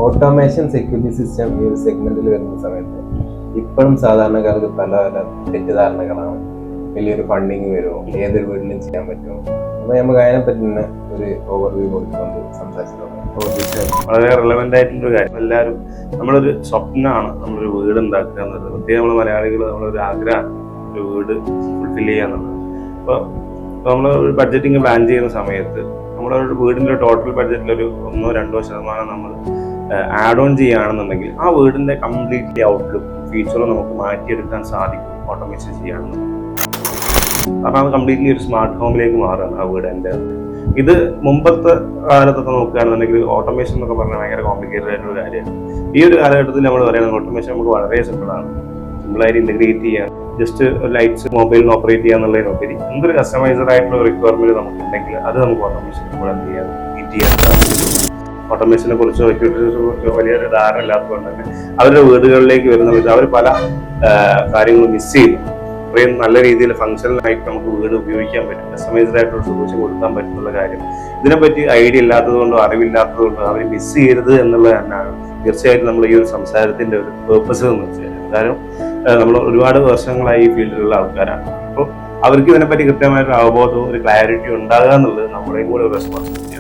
Automation security system ഈ ഒരു സെഗ്മെന്റിൽ വരുന്ന സമയത്ത് ഇപ്പോഴും സാധാരണക്കാർക്ക് പല പല തെറ്റിദ്ധാരണകളാണ്. വലിയൊരു ഫണ്ടിങ് വരുമോ, ഏതൊരു വീട്ടിലും ചെയ്യാൻ പറ്റുമോ? അപ്പൊ നമുക്ക് അതിനെപ്പറ്റി തന്നെ ഒരു ഓവർവ്യൂ കൊടുത്തുകൊണ്ട് സംസാരിച്ചു. വളരെ റിലവൻ്റ് ആയിട്ടുള്ളൊരു കാര്യം. എല്ലാവരും നമ്മളൊരു സ്വപ്നമാണ് നമ്മളൊരു വീട് ഉണ്ടാക്കുക എന്നുള്ളത്. പ്രത്യേകം നമ്മൾ മലയാളികൾ നമ്മളൊരു ആഗ്രഹമാണ് ഒരു വീട് ഫുൾഫിൽ ചെയ്യുക എന്നുള്ളത്. അപ്പോൾ നമ്മൾ ഒരു ബഡ്ജറ്റിങ് പ്ലാൻ ചെയ്യുന്ന സമയത്ത് നമ്മളൊരു വീടിൻ്റെ ടോട്ടൽ ബഡ്ജറ്റിലൊരു 1-2% നമ്മൾ ആഡ് ഓൺ ചെയ്യുകയാണെന്നുണ്ടെങ്കിൽ ആ വീടിൻ്റെ കംപ്ലീറ്റ്ലി ഔട്ട്ലുക്ക് ഫീച്ചറും നമുക്ക് മാറ്റിയെടുക്കാൻ സാധിക്കും ഓട്ടോമേഷൻ ചെയ്യുകയാണെന്നുണ്ടെങ്കിൽ. കാരണം അത് കംപ്ലീറ്റ്ലി ഒരു സ്മാർട്ട് ഹോമിലേക്ക് മാറുകയാണ് ആ വീട്. എൻ്റെ ഇത് മുമ്പത്തെ കാലത്തൊക്കെ നോക്കുകയാണെന്നുണ്ടെങ്കിൽ ഓട്ടോമേഷൻ എന്നൊക്കെ പറഞ്ഞാൽ ഭയങ്കര കോംപ്ലിക്കേറ്റഡ് ആയിട്ടുള്ള കാര്യമാണ്. ഈ ഒരു കാലഘട്ടത്തിൽ നമ്മൾ പറയുന്നത് ഓട്ടോമേഷൻ നമുക്ക് വളരെ സിമ്പിളാണ്. സിമ്പിളായിട്ട് ഇൻ്റഗ്രേറ്റ് ചെയ്യാൻ, ജസ്റ്റ് ലൈറ്റ്സ് മൊബൈലിന് ഓപ്പറേറ്റ് ചെയ്യുക എന്നുള്ളതിനുപരി എന്തൊരു കസ്റ്റമൈസ്ഡ് ആയിട്ടുള്ള റിക്വയർമെന്റ് നമുക്ക് ഉണ്ടെങ്കിൽ അത് നമുക്ക് ഓട്ടോമേഷനിൽ കൂടെ മീറ്റ് ചെയ്യാൻ സാധിക്കും. ഓട്ടോമേഷനെ കുറിച്ച് വലിയൊരു ധാരണ ഇല്ലാത്തതുകൊണ്ട് തന്നെ അവരുടെ വീടുകളിലേക്ക് വരുന്ന അവർ പല കാര്യങ്ങളും മിസ് ചെയ്യും. അത്രയും നല്ല രീതിയിൽ ഫംഗ്ഷനലായിട്ട് നമുക്ക് വീട് ഉപയോഗിക്കാൻ പറ്റും, കസ്റ്റമൈസ്ഡ് ആയിട്ടുള്ള സൊല്യൂഷൻ കൊടുക്കാൻ പറ്റുന്നുള്ള കാര്യം ഇതിനെപ്പറ്റി ഐഡിയ ഇല്ലാത്തതുകൊണ്ടോ അറിവില്ലാത്തതുകൊണ്ടോ അവർ മിസ് ചെയ്യരുത് എന്നുള്ളത് തന്നെയാണ് തീർച്ചയായിട്ടും നമ്മൾ ഈ ഒരു സംസാരത്തിന്റെ ഒരു പേർപ്പസ് എന്ന് വെച്ചാൽ. കാരണം നമ്മൾ ഒരുപാട് വർഷങ്ങളായി ഈ ഫീൽഡിലുള്ള ആൾക്കാരാണ്. അപ്പോൾ അവർക്ക് ഇതിനെപ്പറ്റി കൃത്യമായിട്ട് അവബോധവും ഒരു ക്ലാരിറ്റി ഉണ്ടാകുക എന്നുള്ളത് നമ്മുടെയും കൂടെ ഒരു റെസ്പോൺസിബിലിറ്റിയാണ്.